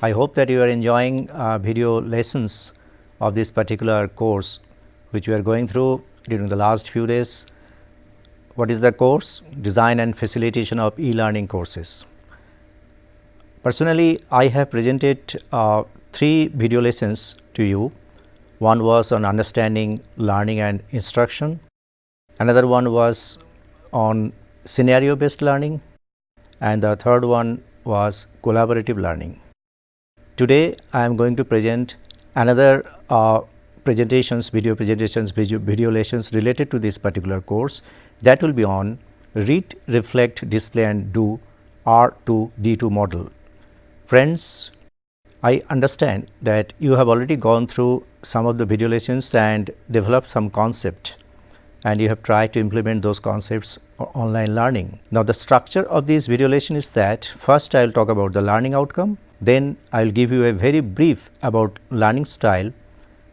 I hope that you are enjoying video lessons of this particular course which we are going through during the last few days. What is the course? Design and facilitation of e-learning courses. Personally, I have presented 3 video lessons to you. One was on understanding learning and instruction. Another one was on scenario based learning, and the third one was collaborative learning. Today I am going to present another video lessons related to this particular course, that will be on read, reflect, display and do R2D2 model. Friends, I understand that you have already gone through some of the video lessons and developed some concept, and you have tried to implement those concepts for online learning. Now, the structure of this video lesson is that first I will talk about the learning outcome, then I will give you a very brief about learning style,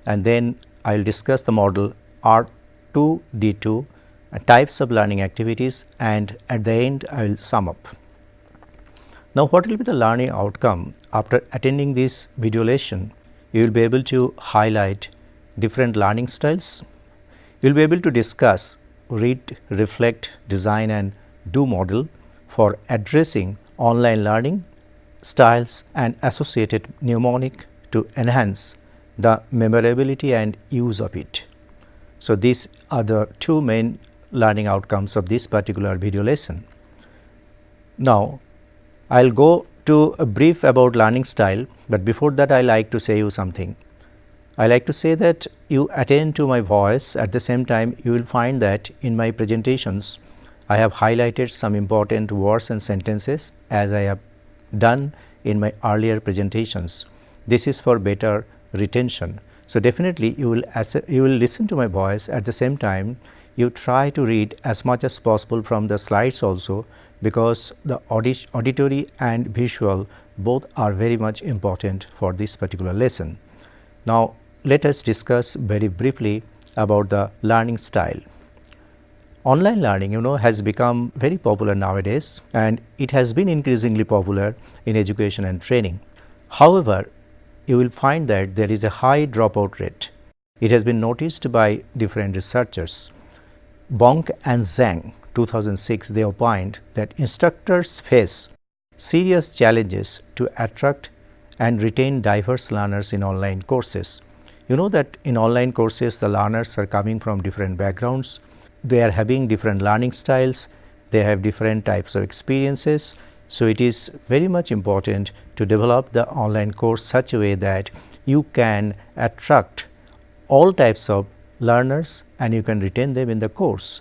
and then I will discuss the model R2D2, types of learning activities, and at the end I will sum up. Now, what will be the learning outcome? After attending this video lesson, you will be able to highlight different learning styles. You will be able to discuss read, reflect, design and do model for addressing online learning styles and associated mnemonic to enhance the memorability and use of it. So, these are the 2 main learning outcomes of this particular video lesson. Now, I will go to a brief about learning style, but before that I like to say you something. I like to say that you attend to my voice. At the same time, you will find that in my presentations I have highlighted some important words and sentences as I have done in my earlier presentations. This is for better retention. So, definitely you will listen to my voice. At the same time, you try to read as much as possible from the slides also, because the auditory and visual both are very much important for this particular lesson. Now, let us discuss very briefly about the learning style. Online learning, has become very popular nowadays, and it has been increasingly popular in education and training. However, you will find that there is a high dropout rate. It has been noticed by different researchers. Bonk and Zhang 2006, they opined that instructors face serious challenges to attract and retain diverse learners in online courses. You know that in online courses the learners are coming from different backgrounds, they are having different learning styles, they have different types of experiences. So, it is very much important to develop the online course such a way that you can attract all types of learners and you can retain them in the course.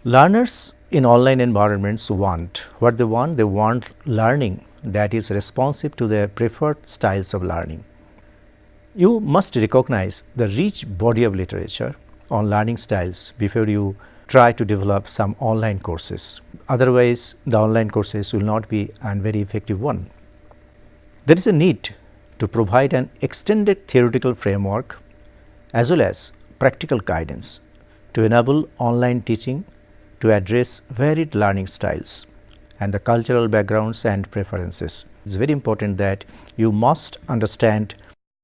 Learners in online environments want what they want. They want learning that is responsive to their preferred styles of learning. You must recognize the rich body of literature on learning styles before you try to develop some online courses. Otherwise, the online courses will not be a very effective one. There is a need to provide an extended theoretical framework as well as practical guidance to enable online teaching to address varied learning styles and the cultural backgrounds and preferences. It is very important that you must understand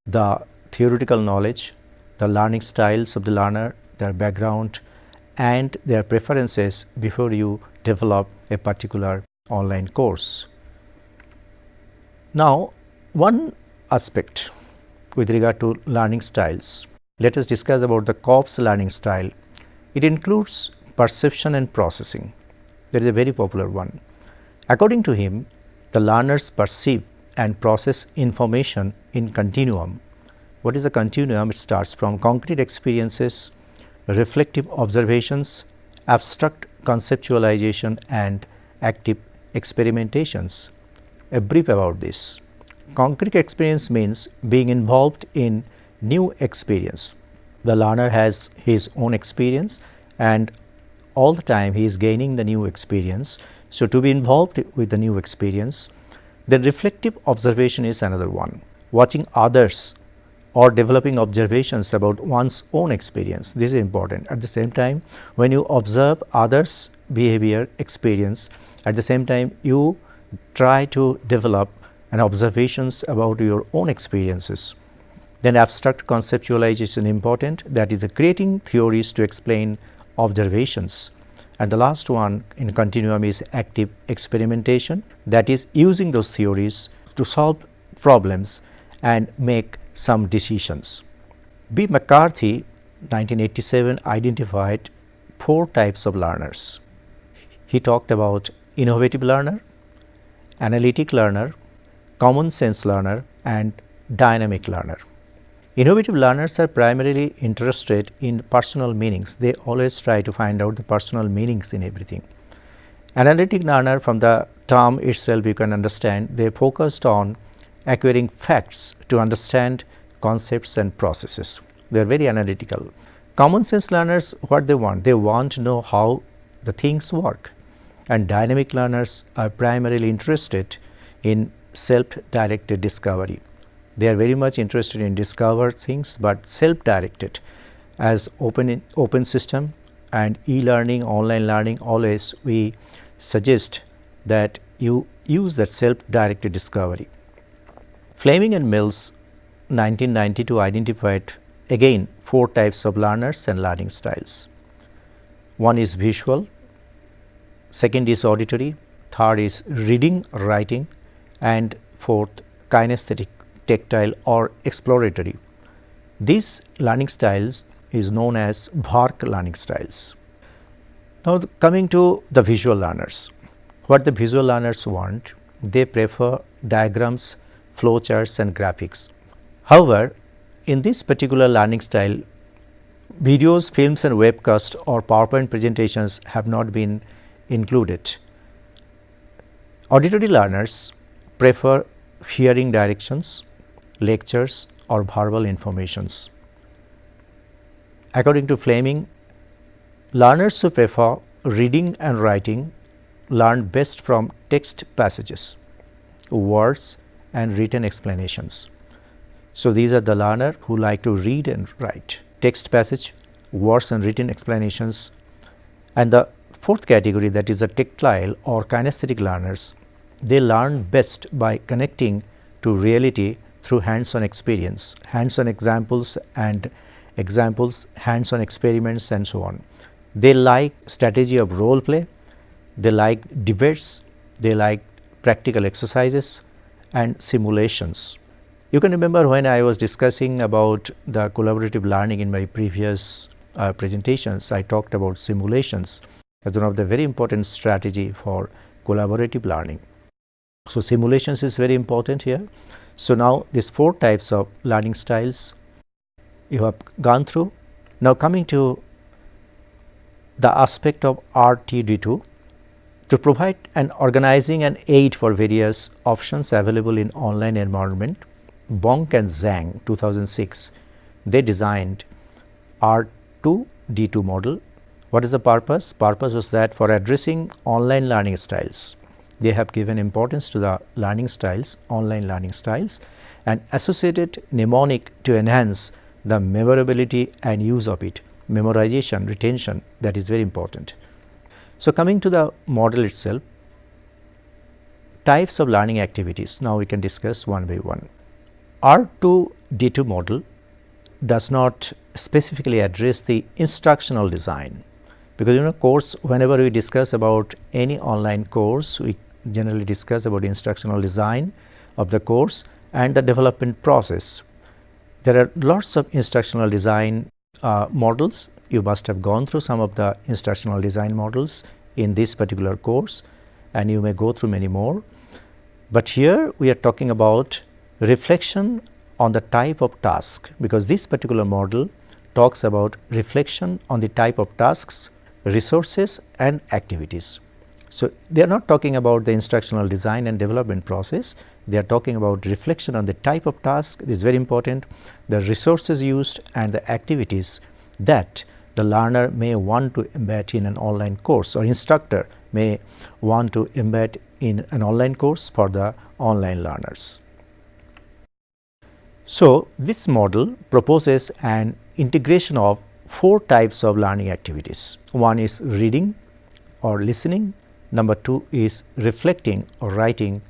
the theoretical knowledge, the learning styles of the learner, their background and their preferences before you develop a particular online course. Now, one aspect with regard to learning styles, let us discuss about the Kopp's learning style. It includes perception and processing. That is a very popular one. According to him, the learners perceive and process information in continuum. What is a continuum? It starts from concrete experiences, reflective observations, abstract conceptualization and active experimentations. A brief about this. Concrete experience means being involved in new experience. The learner has his own experience and all the time he is gaining the new experience. So, to be involved with the new experience. Then reflective observation is another one. Watching others or developing observations about one's own experience. This is important. At the same time, when you observe others' behavior, experience, at the same time you try to develop and observations about your own experiences. Then abstract conceptualization important, that is creating theories to explain observations. And the last one in continuum is active experimentation, that is using those theories to solve problems and make some decisions. B. McCarthy 1987 identified 4 types of learners. He talked about innovative learner, analytic learner, common sense learner and dynamic learner. Innovative learners are primarily interested in personal meanings. They always try to find out the personal meanings in everything. Analytic learner, from the term itself you can understand, they focused on acquiring facts to understand concepts and processes. They are very analytical. Common sense learners, what they want? They want to know how the things work. And dynamic learners are primarily interested in self-directed discovery. They are very much interested in discover things, but self-directed. As open system and e-learning, online learning, always we suggest that you use that self-directed discovery. Fleming and Mills 1992 identified again 4 types of learners and learning styles. One is visual, second is auditory, third is reading, writing, and fourth kinesthetic, tactile or exploratory. These learning styles is known as VARK learning styles. Now, coming to the visual learners, what the visual learners want? They prefer diagrams, flowcharts and graphics. However, in this particular learning style, videos, films and webcasts or PowerPoint presentations have not been included. Auditory learners prefer hearing directions, lectures or verbal informations. According to Fleming, learners who prefer reading and writing learn best from text passages, words and written explanations. So, these are the learner who like to read and write, text passage, words and written explanations. And the fourth category, that is the tactile or kinesthetic learners, they learn best by connecting to reality through hands-on experience, hands-on examples and hands-on experiments and so on. They like strategy of role play, they like debates, they like practical exercises and simulations. You can remember when I was discussing about the collaborative learning in my previous presentations, I talked about simulations as one of the very important strategy for collaborative learning. So, simulations is very important here. So, now these 4 types of learning styles you have gone through. Now, coming to the aspect of R2D2, to provide an organizing and aid for various options available in online environment, Bonk and Zhang 2006, they designed R2D2 model. What is the purpose? Purpose is that for addressing online learning styles, they have given importance to the learning styles, online learning styles and associated mnemonic to enhance the memorability and use of it, memorization, retention, that is very important. So, coming to the model itself, types of learning activities, now we can discuss one by one. R2D2 model does not specifically address the instructional design, because course, whenever we discuss about any online course, we generally discuss about instructional design of the course and the development process. There are lots of instructional design models. You must have gone through some of the instructional design models in this particular course and you may go through many more. But here we are talking about reflection on the type of task, because this particular model talks about reflection on the type of tasks, resources and activities. So, they are not talking about the instructional design and development process, they are talking about reflection on the type of task. This is very important, the resources used and the activities that the learner may want to embed in an online course, or instructor may want to embed in an online course for the online learners. So, this model proposes an integration of 4 types of learning activities. One is reading or listening, number 2 is reflecting or writing,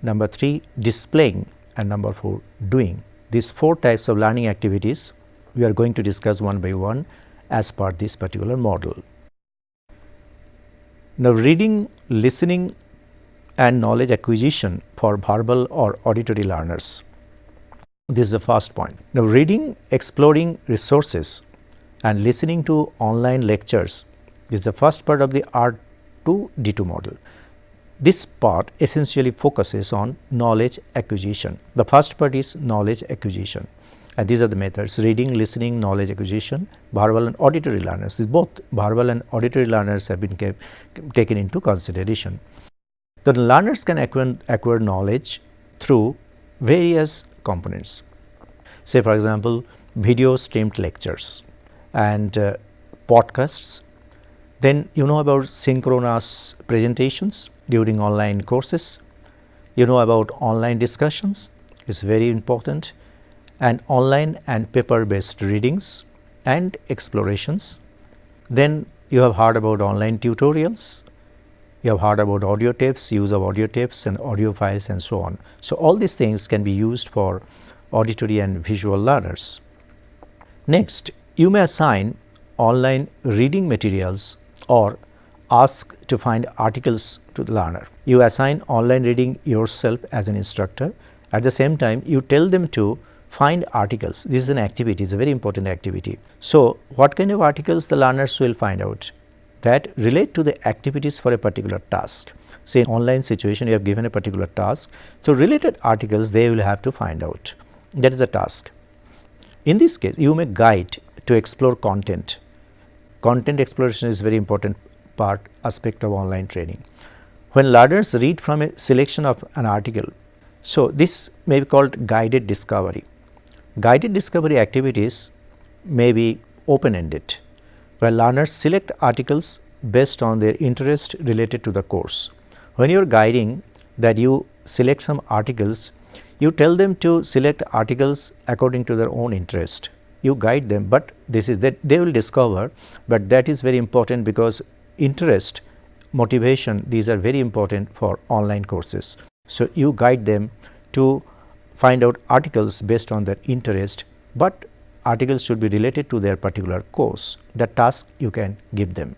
number 3 displaying, and number 4 doing. These 4 types of learning activities we are going to discuss one by one as per this particular model. Now, reading, listening and knowledge acquisition for verbal or auditory learners. This is the first point. Now, reading, exploring resources and listening to online lectures, this is the first part of the R2D2 model. This part essentially focuses on knowledge acquisition. The first part is knowledge acquisition, and these are the methods: reading, listening, knowledge acquisition, verbal and auditory learners. These both verbal and auditory learners have been taken into consideration. The learners can acquire knowledge through various components. Say for example, video streamed lectures and podcasts. Then you know about synchronous presentations during online courses. You know about online discussions, is very important, and online and paper based readings and explorations. Then you have heard about online tutorials. You have heard about audio tapes, use of audio tapes and audio files and so on. So, all these things can be used for auditory and visual learners. Next, you may assign online reading materials or ask to find articles to the learner. You assign online reading yourself as an instructor. At the same time, you tell them to find articles. This is an activity, it is a very important activity. So, what kind of articles the learners will find out? That relate to the activities for a particular task. Say in online situation you have given a particular task, so related articles they will have to find out. That is a task. In this case, you may guide to explore content. Content exploration is very important aspect of online training. When learners read from a selection of an article, so this may be called guided discovery. Guided discovery activities may be open-ended, where learners select articles based on their interest related to the course. When you are guiding that you select some articles, you tell them to select articles according to their own interest. You guide them, but this is that they will discover, but that is very important because interest, motivation, these are very important for online courses. So, you guide them to find out articles based on their interest, but articles should be related to their particular course. The task you can give them.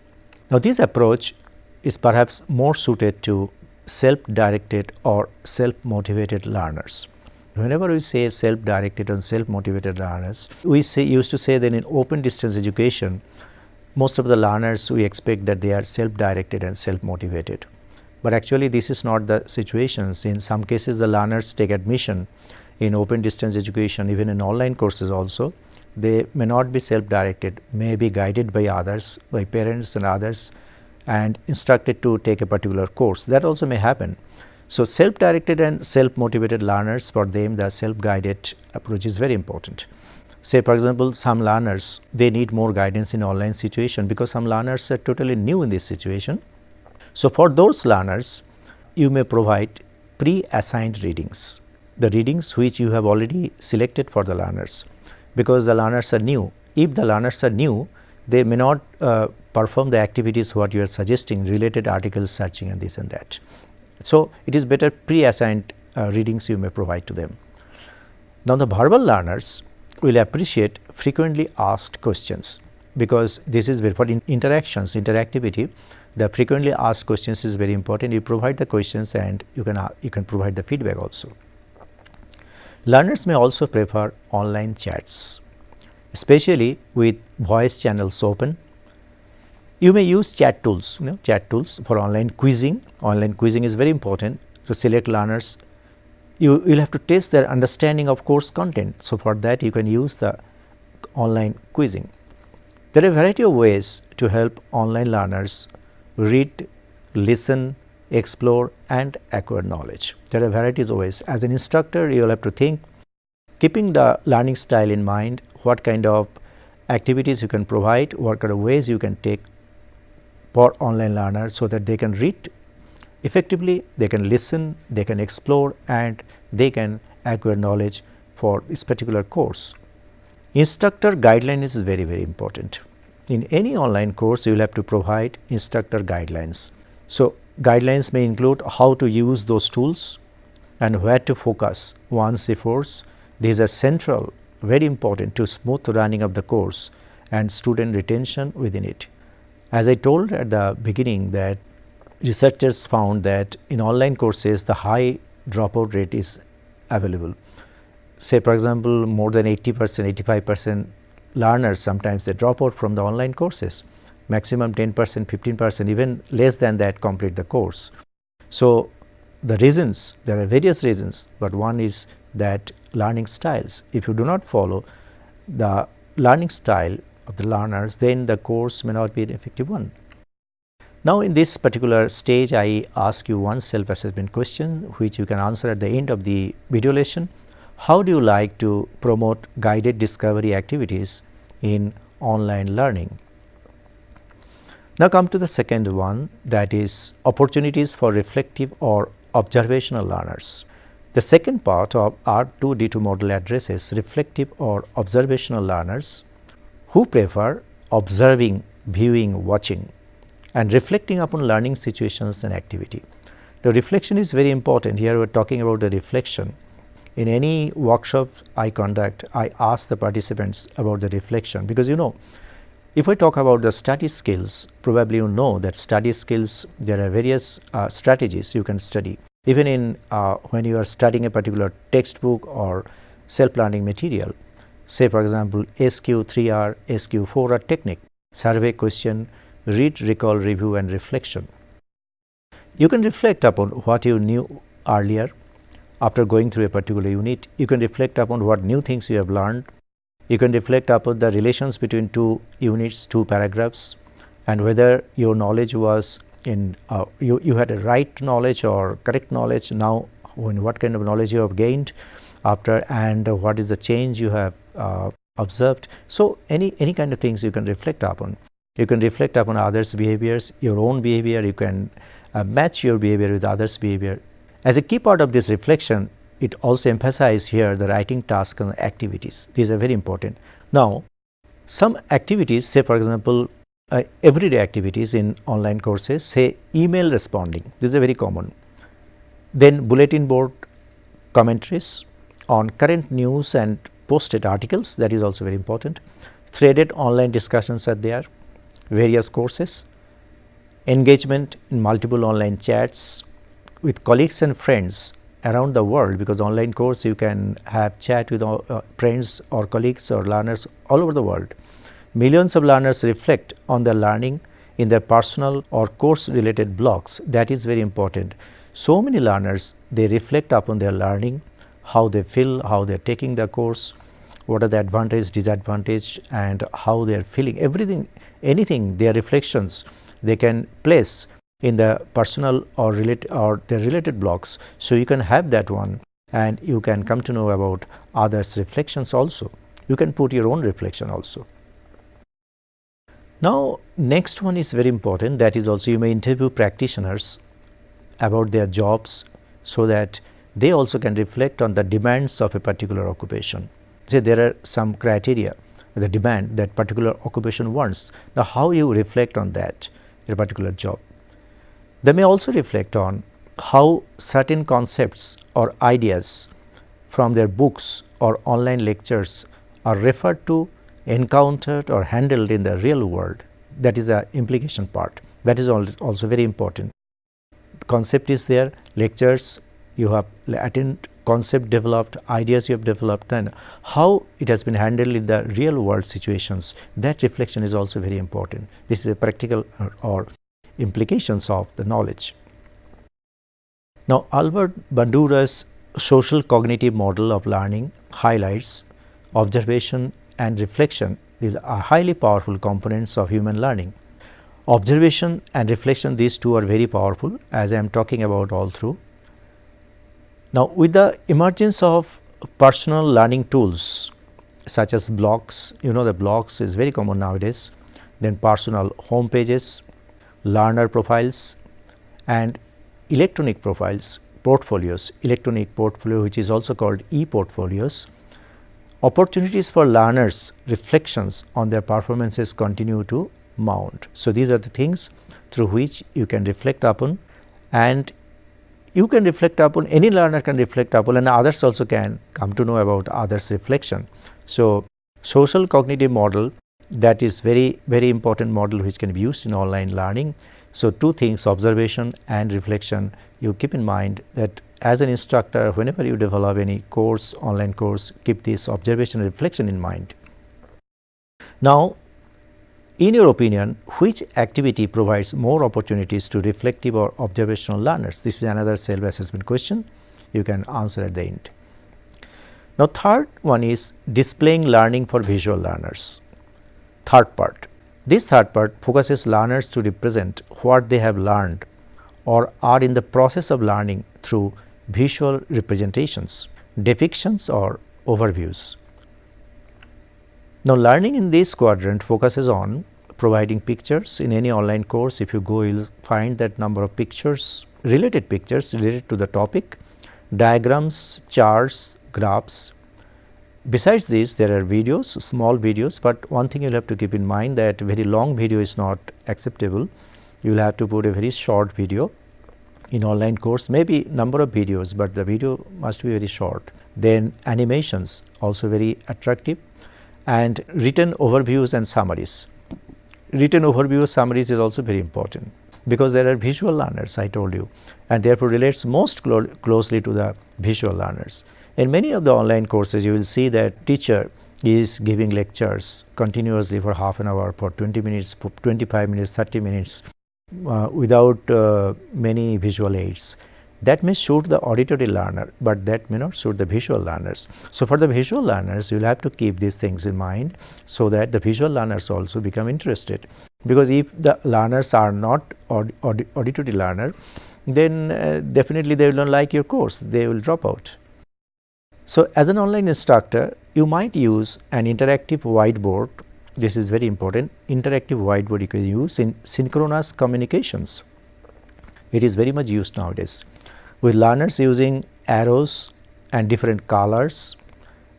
Now, this approach is perhaps more suited to self-directed or self-motivated learners. Whenever we say self-directed and self-motivated learners, we used to say that in open distance education, most of the learners we expect that they are self-directed and self-motivated. But actually this is not the situation. In some cases the learners take admission in open distance education, even in online courses also. They may not be self-directed, may be guided by others, by parents and others, and instructed to take a particular course. That also may happen. So, self-directed and self-motivated learners, for them the self-guided approach is very important. Say for example, some learners they need more guidance in online situation because some learners are totally new in this situation. So, for those learners you may provide pre-assigned readings, the readings which you have already selected for the learners, because the learners are new. If the learners are new, they may not perform the activities what you are suggesting, related articles searching and this and that. So, it is better pre-assigned readings you may provide to them. Now, the verbal learners will appreciate frequently asked questions, because this is for interactions, interactivity. The frequently asked questions is very important. You provide the questions and you can provide the feedback also. Learners may also prefer online chats, especially with voice channels open. You may use chat tools, chat tools for online quizzing. Online quizzing is very important to select learners. You will have to test their understanding of course content. So, for that you can use the online quizzing. There are a variety of ways to help online learners read, listen, explore and acquire knowledge. There are varieties of ways. As an instructor, you will have to think, keeping the learning style in mind, what kind of activities you can provide, what kind of ways you can take for online learners so that they can read effectively, they can listen, they can explore and they can acquire knowledge for this particular course. Instructor guideline is very, very important. In any online course, you will have to provide instructor guidelines. So, guidelines may include how to use those tools, and where to focus one's efforts. These are central, very important to smooth running of the course and student retention within it. As I told at the beginning that researchers found that in online courses the high dropout rate is available. Say for example, more than 80%, 85% learners sometimes they drop out from the online courses, maximum 10%, 15%, even less than that complete the course. So, the reasons, there are various reasons, but one is that learning styles. If you do not follow the learning style of the learners, then the course may not be an effective one. Now, in this particular stage, I ask you one self-assessment question which you can answer at the end of the video lesson. How do you like to promote guided discovery activities in online learning? Now, come to the second one, that is opportunities for reflective or observational learners. The second part of R2D2 model addresses reflective or observational learners who prefer observing, viewing, watching and reflecting upon learning situations and activity. The reflection is very important. Here we are talking about the reflection. In any workshop I conduct, I ask the participants about the reflection, because if we talk about the study skills, probably you know that study skills, there are various strategies you can study. Even in when you are studying a particular textbook or self-learning material, say for example SQ3R, SQ4R technique, survey question, read, recall, review and reflection. You can reflect upon what you knew earlier after going through a particular unit. You can reflect upon what new things you have learned. You can reflect upon the relations between two units, two paragraphs, and whether your knowledge was in you had a right knowledge or correct knowledge. Now, what kind of knowledge you have gained after, and what is the change you have observed. So, any kind of things you can reflect upon. You can reflect upon others' behaviors, your own behavior. You can match your behavior with others' behavior. As a key part of this reflection, it also emphasizes here the writing tasks and activities. These are very important. Now, some activities, say for example, everyday activities in online courses, say email responding. This is a very common. Then bulletin board commentaries on current news and posted articles. That is also very important. Threaded online discussions are there. Various courses, engagement in multiple online chats with colleagues and friends around the world, because online course you can have chat with friends or colleagues or learners all over the world. Millions of learners reflect on their learning in their personal or course related blogs. That is very important. So many learners, they reflect upon their learning, how they feel, how they are taking the course, what are the advantage, disadvantage, and how they are feeling. Everything, anything, their reflections they can place in the personal or their related blogs. So you can have that one, and you can come to know about others' reflections also. You can put your own reflection also. Now, next one is very important. That is also, you may interview practitioners about their jobs so that they also can reflect on the demands of a particular occupation. Say there are some criteria, the demand that particular occupation wants. Now, how you reflect on that in a particular job. They may also reflect on how certain concepts or ideas from their books or online lectures are referred to, encountered or handled in the real world. That is the implication part. That is also very important. The concept is there, lectures you have attended, concept developed, ideas you have developed, and how it has been handled in the real world situations. That reflection is also very important. This is a practical or implications of the knowledge. Now, Albert Bandura's social cognitive model of learning highlights observation and reflection. These are highly powerful components of human learning. Observation and reflection, these two are very powerful, as I am talking about all through. Now, with the emergence of personal learning tools such as blogs, the blogs is very common nowadays, then personal home pages, learner profiles and electronic profiles, portfolios, electronic portfolio which is also called e-portfolios. Opportunities for learners' reflections on their performances continue to mount. So, these are the things through which you can reflect upon, and you can reflect upon, any learner can reflect upon, and others also can come to know about others' reflection. So, social cognitive model, that is very important model which can be used in online learning. So, two things, observation and reflection. You keep in mind that as an instructor, whenever you develop any course, online course, keep this observation and reflection in mind. Now, in your opinion, which activity provides more opportunities to reflective or observational learners? This is another self-assessment question. You can answer at the end. Now, third one is displaying learning for visual learners. Third part. This third part focuses learners to represent what they have learned or are in the process of learning through visual representations, depictions or overviews. Now, learning in this quadrant focuses on providing pictures. In any online course, if you go, you will find that number of pictures related to the topic, diagrams, charts, graphs. Besides this, there are videos, small videos, but one thing you will have to keep in mind that very long video is not acceptable. You will have to put a very short video. In online course, maybe number of videos, but the video must be very short. Then animations, also very attractive, and written overviews and summaries. Written overview summaries is also very important, because there are visual learners, I told you, and therefore relates most closely to the visual learners. In many of the online courses, you will see that teacher is giving lectures continuously for half an hour, for 20 minutes, for 25 minutes, 30 minutes, without many visual aids. That may suit the auditory learner, but that may not suit the visual learners. So, for the visual learners, you will have to keep these things in mind, so that the visual learners also become interested. Because if the learners are not auditory learner, then definitely they will not like your course, they will drop out. So, as an online instructor, you might use an interactive whiteboard. This is very important. Interactive whiteboard you can use in synchronous communications. It is very much used nowadays, with learners using arrows and different colors,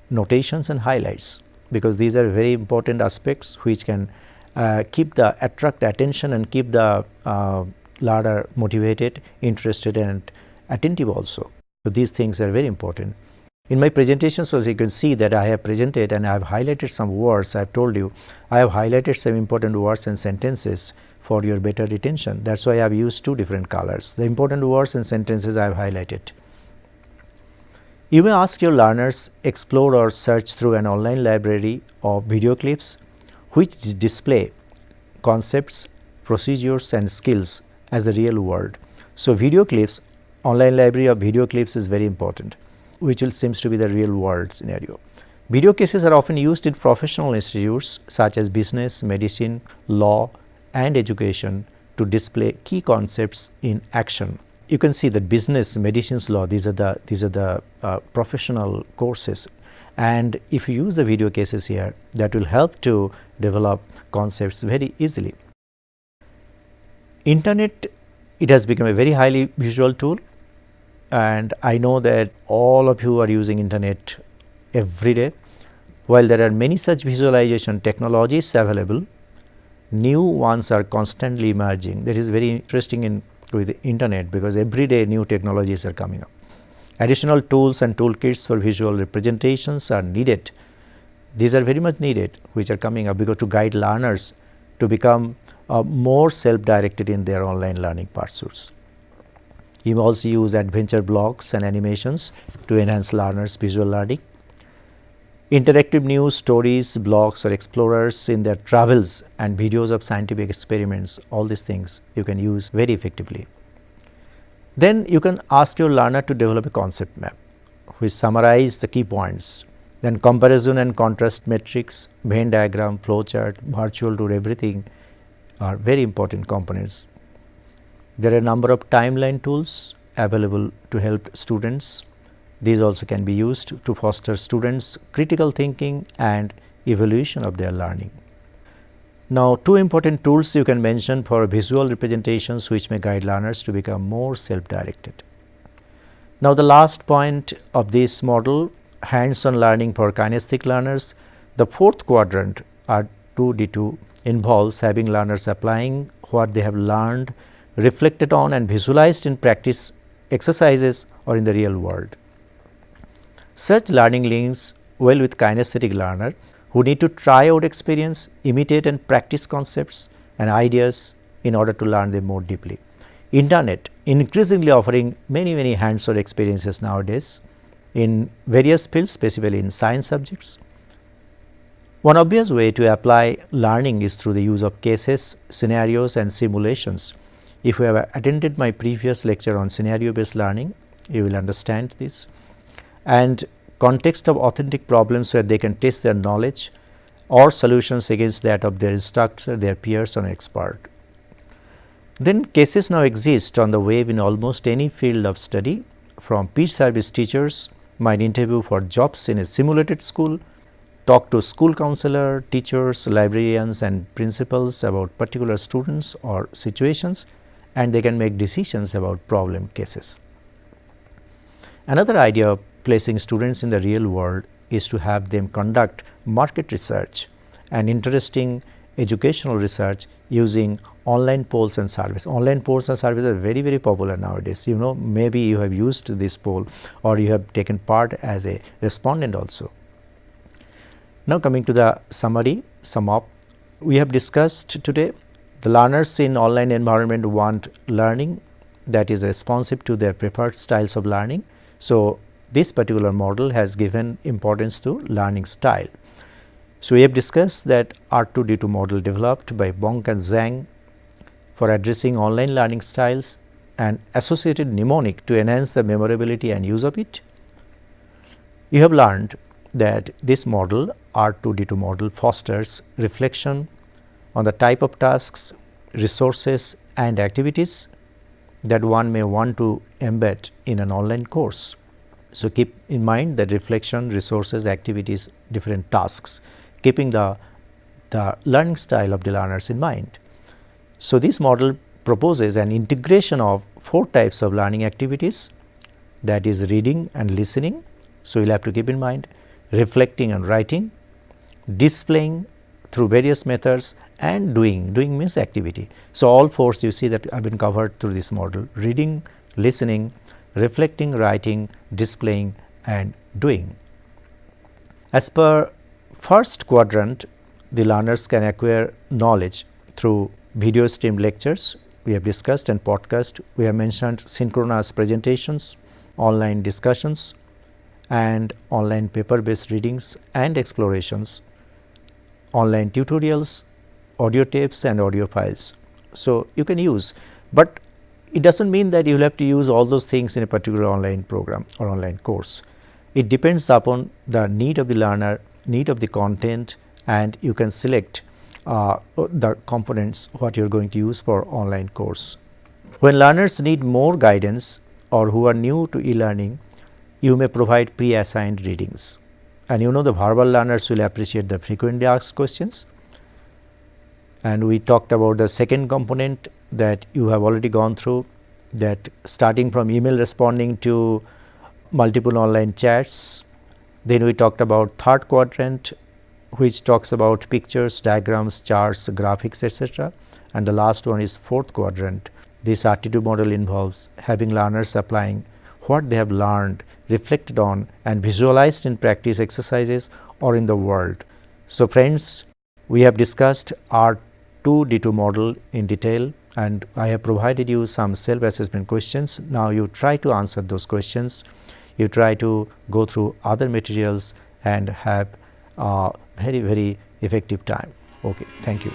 notations and highlights, because these are very important aspects which can attract attention and keep the learner motivated, interested and attentive also. So, these things are very important. In my presentation, so you can see that I have presented and I have highlighted some words. I have told you I have highlighted some important words and sentences for your better retention. That is why I have used two different colors. The important words and sentences I have highlighted. You may ask your learners explore or search through an online library of video clips which display concepts, procedures and skills as the real world. So, video clips, online library of video clips is very important, which seems to be the real world scenario. Video cases are often used in professional institutes such as business, medicine, law and education to display key concepts in action. You can see that business, medicines, law, these are the professional courses, and if you use the video cases here, that will help to develop concepts very easily. Internet, it has become a very highly visual tool, and I know that all of you are using internet every day. While there are many such visualization technologies available, new ones are constantly emerging. That is very interesting with the internet, because every day new technologies are coming up. Additional tools and toolkits for visual representations are needed. These are very much needed, which are coming up, because to guide learners to become more self-directed in their online learning pursuits. You may also use adventure blogs and animations to enhance learners' visual learning. Interactive news stories, blogs or explorers in their travels and videos of scientific experiments, all these things you can use very effectively. Then you can ask your learner to develop a concept map which summarize the key points. Then comparison and contrast metrics, Venn diagram, flowchart, virtual tour, everything are very important components. There are a number of timeline tools available to help students. These also can be used to foster students' critical thinking and evaluation of their learning. Now, two important tools you can mention for visual representations which may guide learners to become more self-directed. Now, the last point of this model, hands-on learning for kinesthetic learners. The fourth quadrant, R2D2, involves having learners applying what they have learned, reflected on and visualized in practice exercises or in the real world. Such learning links well with kinesthetic learner who need to try out experience, imitate and practice concepts and ideas in order to learn them more deeply. Internet increasingly offering many hands-on experiences nowadays in various fields, specifically in science subjects. One obvious way to apply learning is through the use of cases, scenarios and simulations. If you have attended my previous lecture on scenario based learning, you will understand this, and context of authentic problems where they can test their knowledge or solutions against that of their instructor, their peers or expert. Then cases now exist on the web in almost any field of study, from peer service teachers might interview for jobs in a simulated school, talk to school counselor, teachers, librarians and principals about particular students or situations, and they can make decisions about problem cases. Another idea of placing students in the real world is to have them conduct market research and interesting educational research using online polls and surveys. Online polls and surveys are very popular nowadays. You know, maybe you have used this poll or you have taken part as a respondent also. Now coming to the summary, sum up, we have discussed today the learners in online environment want learning that is responsive to their preferred styles of learning. So this particular model has given importance to learning style. So we have discussed that R2D2 model developed by Bonk and Zhang for addressing online learning styles and associated mnemonic to enhance the memorability and use of it. You have learned that this model, R2D2 model, fosters reflection on the type of tasks, resources and activities that one may want to embed in an online course. So keep in mind that reflection, resources, activities, different tasks, keeping the learning style of the learners in mind. So this model proposes an integration of 4 types of learning activities, that is reading and listening. So you will have to keep in mind reflecting and writing, displaying through various methods and doing means activity. So all 4 you see that have been covered through this model: reading, listening, reflecting, writing, displaying and doing. As per first quadrant, the learners can acquire knowledge through video streamed lectures we have discussed and podcast. We have mentioned synchronous presentations, online discussions and online paper based readings and explorations, online tutorials, audio tapes and audio files. So you can use, but it does not mean that you will have to use all those things in a particular online program or online course. It depends upon the need of the learner, need of the content, and you can select the components what you are going to use for online course. When learners need more guidance or who are new to e-learning, you may provide pre-assigned readings, and you know the verbal learners will appreciate the frequently asked questions. And we talked about the second component that you have already gone through, that starting from email responding to multiple online chats. Then we talked about third quadrant, which talks about pictures, diagrams, charts, graphics, etc. And the last one is fourth quadrant. This R2D2 model involves having learners applying what they have learned, reflected on and visualized in practice exercises or in the world. So friends, we have discussed R2D2 model in detail and I have provided you some self-assessment questions. Now you try to answer those questions, you try to go through other materials and have a very effective time. Okay, thank you.